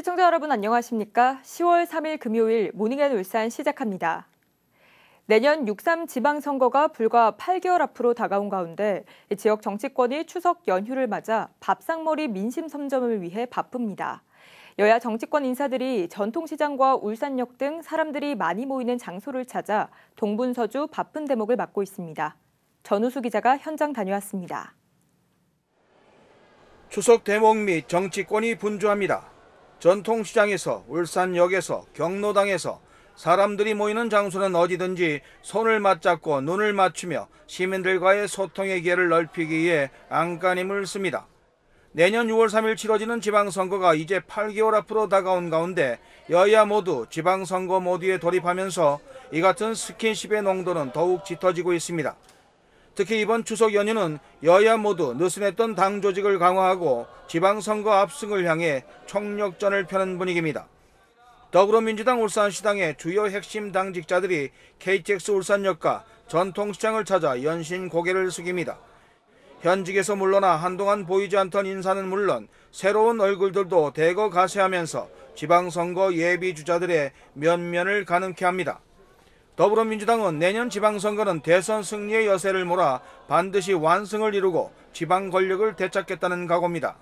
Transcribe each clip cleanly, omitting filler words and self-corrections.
시청자 여러분 안녕하십니까? 10월 3일 금요일 모닝앤 울산 시작합니다. 내년 6.3 지방선거가 불과 8개월 앞으로 다가온 가운데 지역 정치권이 추석 연휴를 맞아 밥상머리 민심 선점을 위해 바쁩니다. 여야 정치권 인사들이 전통시장과 울산역 등 사람들이 많이 모이는 장소를 찾아 동분서주 바쁜 대목을 맡고 있습니다. 전우수 기자가 현장 다녀왔습니다. 추석 대목 및 정치권이 분주합니다. 전통시장에서 울산역에서 경로당에서 사람들이 모이는 장소는 어디든지 손을 맞잡고 눈을 맞추며 시민들과의 소통의 기회를 넓히기 위해 안간힘을 씁니다. 내년 6월 3일 치러지는 지방선거가 이제 8개월 앞으로 다가온 가운데 여야 모두 지방선거 모드에 돌입하면서 이 같은 스킨십의 농도는 더욱 짙어지고 있습니다. 특히 이번 추석 연휴는 여야 모두 느슨했던 당 조직을 강화하고 지방선거 압승을 향해 총력전을 펴는 분위기입니다. 더불어민주당 울산시당의 주요 핵심 당직자들이 KTX 울산역과 전통시장을 찾아 연신 고개를 숙입니다. 현직에서 물러나 한동안 보이지 않던 인사는 물론 새로운 얼굴들도 대거 가세하면서 지방선거 예비주자들의 면면을 가늠케 합니다. 더불어민주당은 내년 지방선거는 대선 승리의 여세를 몰아 반드시 완승을 이루고 지방 권력을 되찾겠다는 각오입니다.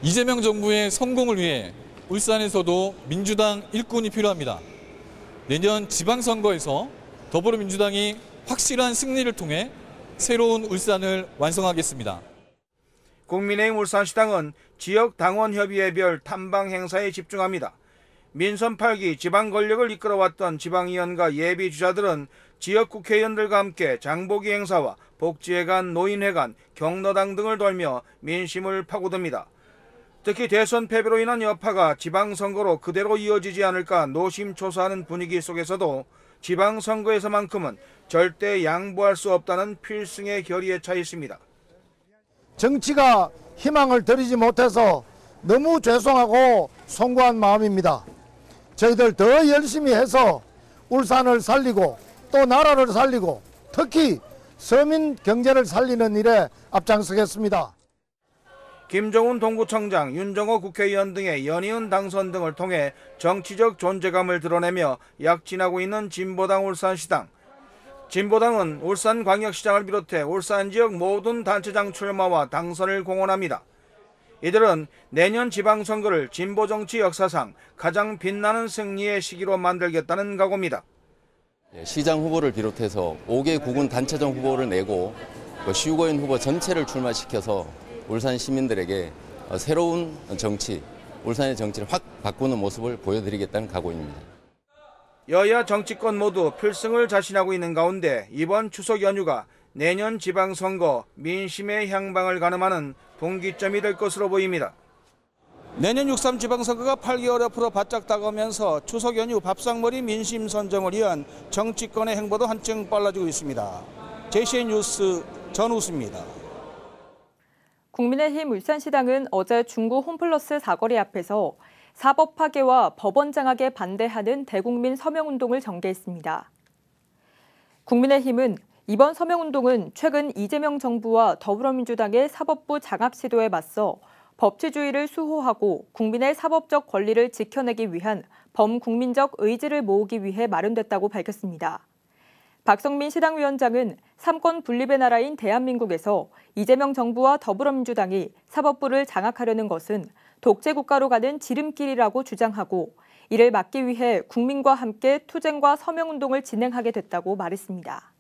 이재명 정부의 성공을 위해 울산에서도 민주당 일꾼이 필요합니다. 내년 지방선거에서 더불어민주당이 확실한 승리를 통해 새로운 울산을 완성하겠습니다. 국민의힘 울산시당은 지역 당원협의회별 탐방 행사에 집중합니다. 민선 8기 지방 권력을 이끌어왔던 지방의원과 예비주자들은 지역 국회의원들과 함께 장보기 행사와 복지회관, 노인회관, 경로당 등을 돌며 민심을 파고듭니다. 특히 대선 패배로 인한 여파가 지방선거로 그대로 이어지지 않을까 노심초사하는 분위기 속에서도 지방선거에서만큼은 절대 양보할 수 없다는 필승의 결의에 차 있습니다. 정치가 희망을 드리지 못해서 너무 죄송하고 송구한 마음입니다. 저희들 더 열심히 해서 울산을 살리고 또 나라를 살리고 특히 서민 경제를 살리는 일에 앞장서겠습니다. 김종훈 동구청장, 윤정호 국회의원 등의 연이은 당선 등을 통해 정치적 존재감을 드러내며 약진하고 있는 진보당 울산시당. 진보당은 울산광역시장을 비롯해 울산 지역 모든 단체장 출마와 당선을 공언합니다. 이들은 내년 지방선거를 진보정치 역사상 가장 빛나는 승리의 시기로 만들겠다는 각오입니다. 시장 후보를 비롯해서 5개 구군 단체장 후보를 내고 시의원 후보 전체를 출마시켜서 울산 시민들에게 새로운 정치, 울산의 정치를 확 바꾸는 모습을 보여드리겠다는 각오입니다. 여야 정치권 모두 필승을 자신하고 있는 가운데 이번 추석 연휴가 내년 지방선거 민심의 향방을 가늠하는 분기점이 될 것으로 보입니다. 내년 6.3 지방선거가 8개월 앞으로 바짝 다가오면서 추석 연휴 밥상머리 민심 선정을 위한 정치권의 행보도 한층 빨라지고 있습니다. JCN 뉴스 전우수입니다. 국민의힘 울산시당은 어제 중구 홈플러스 사거리 앞에서 사법 파괴와 법원 장악에 반대하는 대국민 서명운동을 전개했습니다. 국민의힘은 이번 서명운동은 최근 이재명 정부와 더불어민주당의 사법부 장악 시도에 맞서 법치주의를 수호하고 국민의 사법적 권리를 지켜내기 위한 범국민적 의지를 모으기 위해 마련됐다고 밝혔습니다. 박성민 시당위원장은 삼권 분립의 나라인 대한민국에서 이재명 정부와 더불어민주당이 사법부를 장악하려는 것은 독재 국가로 가는 지름길이라고 주장하고 이를 막기 위해 국민과 함께 투쟁과 서명운동을 진행하게 됐다고 말했습니다.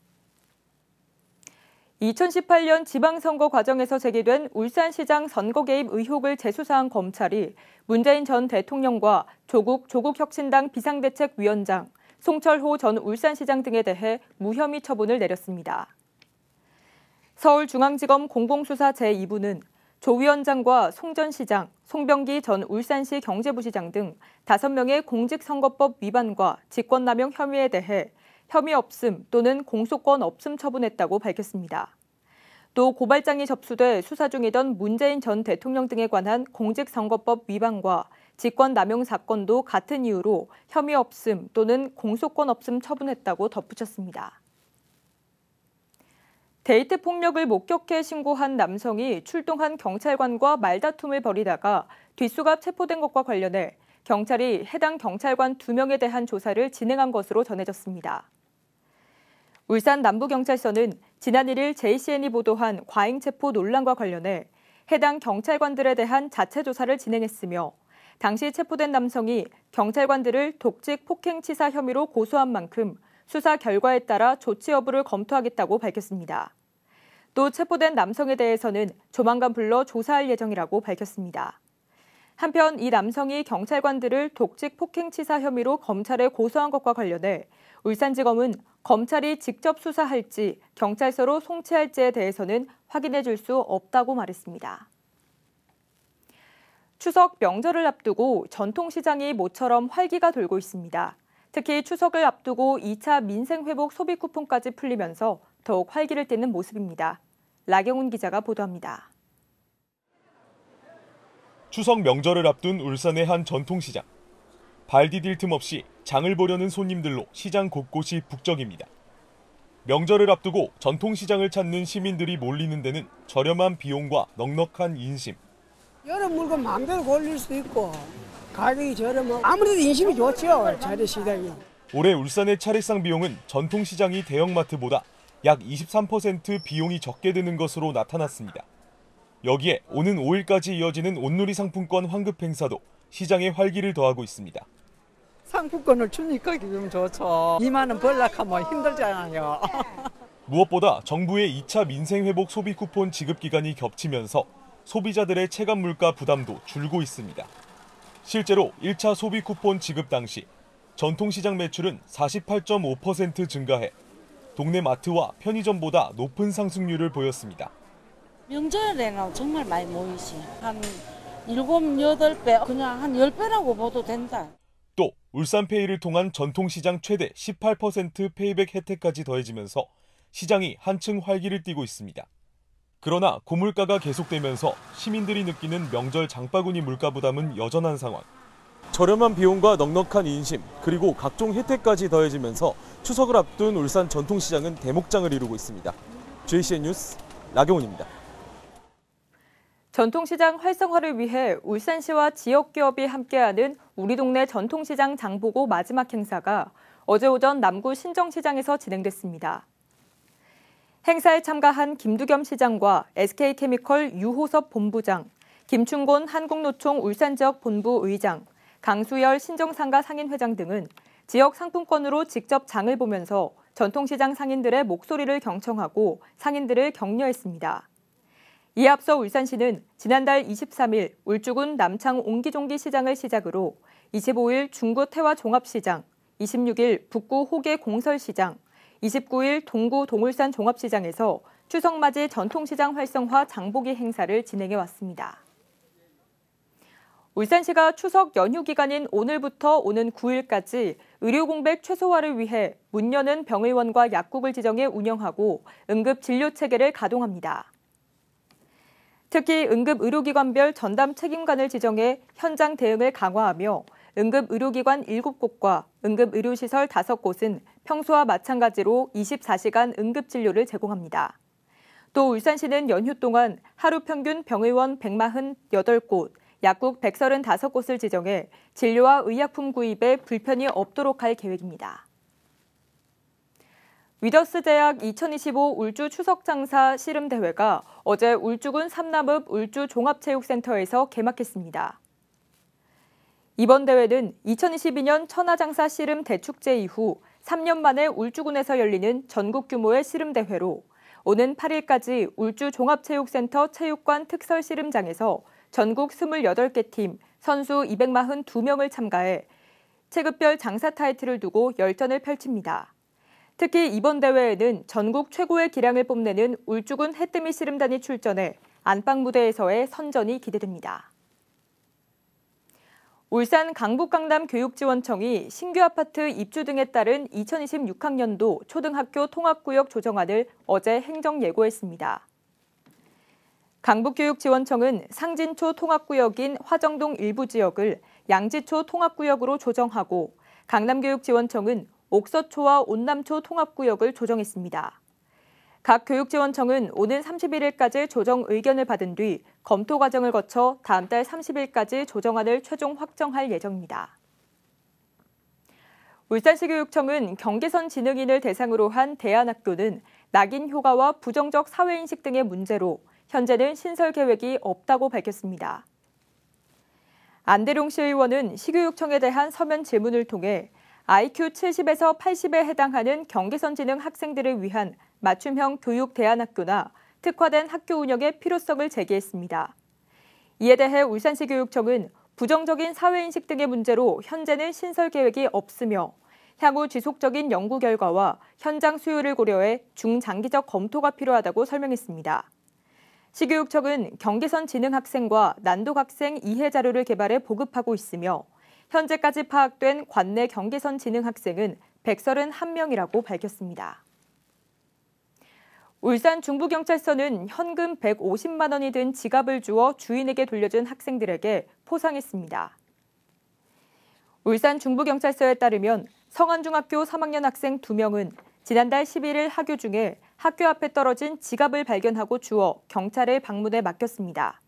2018년 지방선거 과정에서 제기된 울산시장 선거 개입 의혹을 재수사한 검찰이 문재인 전 대통령과 조국 혁신당 비상대책위원장, 송철호 전 울산시장 등에 대해 무혐의 처분을 내렸습니다. 서울중앙지검 공공수사 제2부는 조 위원장과 송 전 시장, 송병기 전 울산시 경제부시장 등 5명의 공직선거법 위반과 직권남용 혐의에 대해 혐의 없음 또는 공소권 없음 처분했다고 밝혔습니다. 또 고발장이 접수돼 수사 중이던 문재인 전 대통령 등에 관한 공직선거법 위반과 직권남용 사건도 같은 이유로 혐의 없음 또는 공소권 없음 처분했다고 덧붙였습니다. 데이트 폭력을 목격해 신고한 남성이 출동한 경찰관과 말다툼을 벌이다가 뒷수갑 체포된 것과 관련해 경찰이 해당 경찰관 2명에 대한 조사를 진행한 것으로 전해졌습니다. 울산 남부경찰서는 지난 1일 JCN이 보도한 과잉 체포 논란과 관련해 해당 경찰관들에 대한 자체 조사를 진행했으며 당시 체포된 남성이 경찰관들을 독직 폭행치사 혐의로 고소한 만큼 수사 결과에 따라 조치 여부를 검토하겠다고 밝혔습니다. 또 체포된 남성에 대해서는 조만간 불러 조사할 예정이라고 밝혔습니다. 한편 이 남성이 경찰관들을 독직 폭행치사 혐의로 검찰에 고소한 것과 관련해 울산지검은 검찰이 직접 수사할지 경찰서로 송치할지에 대해서는 확인해 줄 수 없다고 말했습니다. 추석 명절을 앞두고 전통시장이 모처럼 활기가 돌고 있습니다. 특히 추석을 앞두고 2차 민생회복 소비 쿠폰까지 풀리면서 더욱 활기를 띠는 모습입니다. 라경훈 기자가 보도합니다. 추석 명절을 앞둔 울산의 한 전통시장. 발 디딜 틈 없이 장을 보려는 손님들로 시장 곳곳이 북적입니다. 명절을 앞두고 전통시장을 찾는 시민들이 몰리는 데는 저렴한 비용과 넉넉한 인심. 여러 물건 마음대로 골릴 수 있고 가격이 저렴하고 아무래도 인심이 좋죠. 재래시장이. 올해 울산의 차례상 비용은 전통시장이 대형마트보다 약 23% 비용이 적게 드는 것으로 나타났습니다. 여기에 오는 5일까지 이어지는 온누리 상품권 환급 행사도 시장에 활기를 더하고 있습니다. 상품권을 주니까 기분 좋죠. 2만 원 벌락하면 힘들잖아요. 무엇보다 정부의 2차 민생회복 소비 쿠폰 지급 기간이 겹치면서 소비자들의 체감 물가 부담도 줄고 있습니다. 실제로 1차 소비 쿠폰 지급 당시 전통시장 매출은 48.5% 증가해 동네 마트와 편의점보다 높은 상승률을 보였습니다. 명절에는 정말 많이 모이시. 한 7, 8배, 그냥 한 10배라고 봐도 된다. 또 울산페이를 통한 전통시장 최대 18% 페이백 혜택까지 더해지면서 시장이 한층 활기를 띠고 있습니다. 그러나 고물가가 계속되면서 시민들이 느끼는 명절 장바구니 물가 부담은 여전한 상황. 저렴한 비용과 넉넉한 인심, 그리고 각종 혜택까지 더해지면서 추석을 앞둔 울산 전통시장은 대목장을 이루고 있습니다. JCN 뉴스 라경훈입니다. 전통시장 활성화를 위해 울산시와 지역기업이 함께하는 우리 동네 전통시장 장보고 마지막 행사가 어제 오전 남구 신정시장에서 진행됐습니다. 행사에 참가한 김두겸 시장과 SK케미컬 유호섭 본부장, 김충곤 한국노총 울산지역 본부 의장, 강수열 신정상가 상인회장 등은 지역 상품권으로 직접 장을 보면서 전통시장 상인들의 목소리를 경청하고 상인들을 격려했습니다. 이에 앞서 울산시는 지난달 23일 울주군 남창 옹기종기 시장을 시작으로 25일 중구 태화 종합시장, 26일 북구 호계 공설시장, 29일 동구 동울산 종합시장에서 추석맞이 전통시장 활성화 장보기 행사를 진행해 왔습니다. 울산시가 추석 연휴 기간인 오늘부터 오는 9일까지 의료 공백 최소화를 위해 문 여는 병의원과 약국을 지정해 운영하고 응급 진료 체계를 가동합니다. 특히 응급 의료기관별 전담 책임관을 지정해 현장 대응을 강화하며 응급 의료기관 7곳과 응급 의료시설 5곳은 평소와 마찬가지로 24시간 응급 진료를 제공합니다. 또 울산시는 연휴 동안 하루 평균 병의원 148곳, 약국 135곳을 지정해 진료와 의약품 구입에 불편이 없도록 할 계획입니다. 위더스제약 2025 울주 추석장사 씨름대회가 어제 울주군 삼남읍 울주종합체육센터에서 개막했습니다. 이번 대회는 2022년 천하장사 씨름 대축제 이후 3년 만에 울주군에서 열리는 전국 규모의 씨름대회로 오는 8일까지 울주종합체육센터 체육관 특설 씨름장에서 전국 28개 팀 선수 242명을 참가해 체급별 장사 타이틀을 두고 열전을 펼칩니다. 특히 이번 대회에는 전국 최고의 기량을 뽐내는 울주군 해뜨미 씨름단이 출전해 안방 무대에서의 선전이 기대됩니다. 울산 강북강남교육지원청이 신규 아파트 입주 등에 따른 2026학년도 초등학교 통합구역 조정안을 어제 행정 예고했습니다. 강북교육지원청은 상진초 통합구역인 화정동 일부 지역을 양지초 통합구역으로 조정하고 강남교육지원청은 옥서초와 온남초 통합구역을 조정했습니다. 각 교육지원청은 오는 31일까지 조정 의견을 받은 뒤 검토 과정을 거쳐 다음 달 30일까지 조정안을 최종 확정할 예정입니다. 울산시 교육청은 경계선 지능인을 대상으로 한 대안학교는 낙인 효과와 부정적 사회인식 등의 문제로 현재는 신설 계획이 없다고 밝혔습니다. 안대룡 시의원은 시교육청에 대한 서면 질문을 통해 IQ 70에서 80에 해당하는 경계선 지능 학생들을 위한 맞춤형 교육 대안학교나 특화된 학교 운영의 필요성을 제기했습니다. 이에 대해 울산시 교육청은 부정적인 사회인식 등의 문제로 현재는 신설 계획이 없으며 향후 지속적인 연구 결과와 현장 수요를 고려해 중장기적 검토가 필요하다고 설명했습니다. 시교육청은 경계선 지능 학생과 난독 학생 이해 자료를 개발해 보급하고 있으며 현재까지 파악된 관내 경계선 지능 학생은 131명이라고 밝혔습니다. 울산 중부경찰서는 현금 150만 원이 든 지갑을 주어 주인에게 돌려준 학생들에게 포상했습니다. 울산 중부경찰서에 따르면 성안중학교 3학년 학생 2명은 지난달 11일 하교 중에 학교 앞에 떨어진 지갑을 발견하고 주워 경찰에 방문해 맡겼습니다.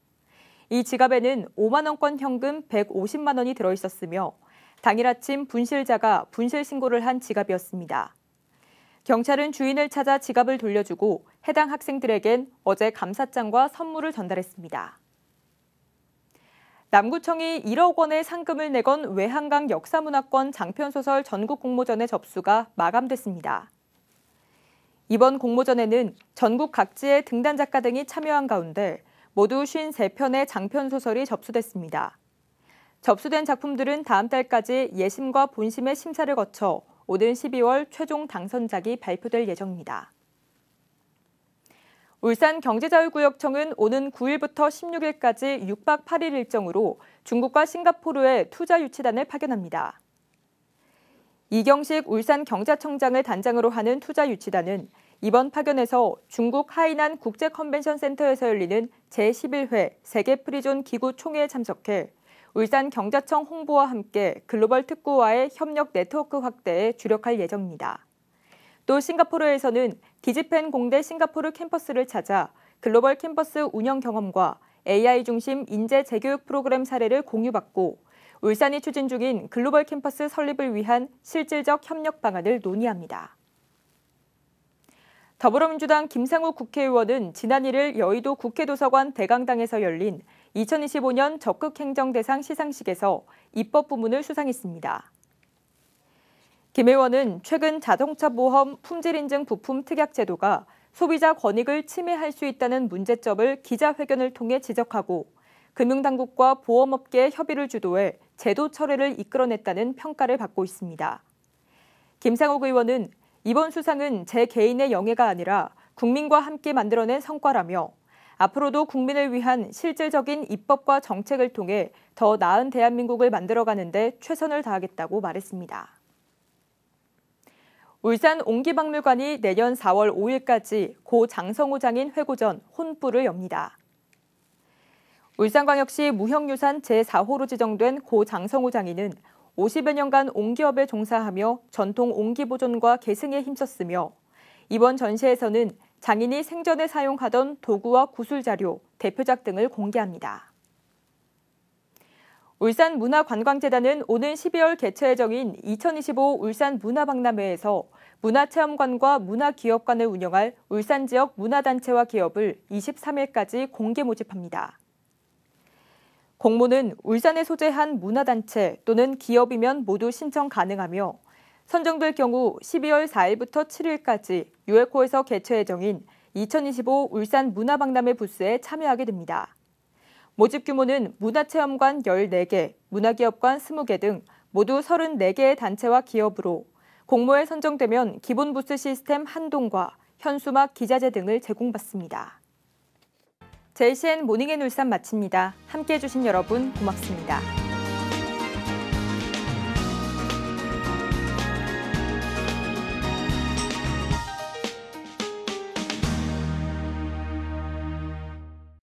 이 지갑에는 5만 원권 현금 150만 원이 들어있었으며 당일 아침 분실자가 분실 신고를 한 지갑이었습니다. 경찰은 주인을 찾아 지갑을 돌려주고 해당 학생들에겐 어제 감사장과 선물을 전달했습니다. 남구청이 1억 원의 상금을 내건 외한강 역사문화권 장편소설 전국 공모전의 접수가 마감됐습니다. 이번 공모전에는 전국 각지의 등단 작가 등이 참여한 가운데 모두 53편의 장편소설이 접수됐습니다. 접수된 작품들은 다음 달까지 예심과 본심의 심사를 거쳐 오는 12월 최종 당선작이 발표될 예정입니다. 울산경제자유구역청은 오는 9일부터 16일까지 6박 8일 일정으로 중국과 싱가포르에 투자 유치단을 파견합니다. 이경식 울산경제청장을 단장으로 하는 투자 유치단은 이번 파견에서 중국 하이난 국제컨벤션센터에서 열리는 제11회 세계 프리존 기구 총회에 참석해 울산경제청 홍보와 함께 글로벌 특구와의 협력 네트워크 확대에 주력할 예정입니다. 또 싱가포르에서는 디지펜 공대 싱가포르 캠퍼스를 찾아 글로벌 캠퍼스 운영 경험과 AI 중심 인재 재교육 프로그램 사례를 공유받고 울산이 추진 중인 글로벌 캠퍼스 설립을 위한 실질적 협력 방안을 논의합니다. 더불어민주당 김상욱 국회의원은 지난 1일 여의도 국회도서관 대강당에서 열린 2025년 적극행정대상 시상식에서 입법 부문을 수상했습니다. 김 의원은 최근 자동차 보험 품질인증 부품 특약 제도가 소비자 권익을 침해할 수 있다는 문제점을 기자회견을 통해 지적하고 금융당국과 보험업계의 협의를 주도해 제도 철회를 이끌어냈다는 평가를 받고 있습니다. 김상욱 의원은 이번 수상은 제 개인의 영예가 아니라 국민과 함께 만들어낸 성과라며 앞으로도 국민을 위한 실질적인 입법과 정책을 통해 더 나은 대한민국을 만들어가는 데 최선을 다하겠다고 말했습니다. 울산 옹기박물관이 내년 4월 5일까지 고 장성우 장인 회고전 혼불을 엽니다. 울산광역시 무형유산 제4호로 지정된 고 장성우 장인은 50여 년간 옹기업에 종사하며 전통 옹기 보존과 계승에 힘썼으며 이번 전시에서는 장인이 생전에 사용하던 도구와 구술자료, 대표작 등을 공개합니다. 울산문화관광재단은 오는 12월 개최 예정인 2025 울산문화박람회에서 문화체험관과 문화기업관을 운영할 울산 지역 문화단체와 기업을 23일까지 공개 모집합니다. 공모는 울산에 소재한 문화단체 또는 기업이면 모두 신청 가능하며 선정될 경우 12월 4일부터 7일까지 ULCO에서 개최 예정인 2025 울산 문화박람회 부스에 참여하게 됩니다. 모집 규모는 문화체험관 14개, 문화기업관 20개 등 모두 34개의 단체와 기업으로 공모에 선정되면 기본 부스 시스템 한동과 현수막, 기자재 등을 제공받습니다. JCN 모닝앤 울산 마칩니다. 함께해 주신 여러분 고맙습니다.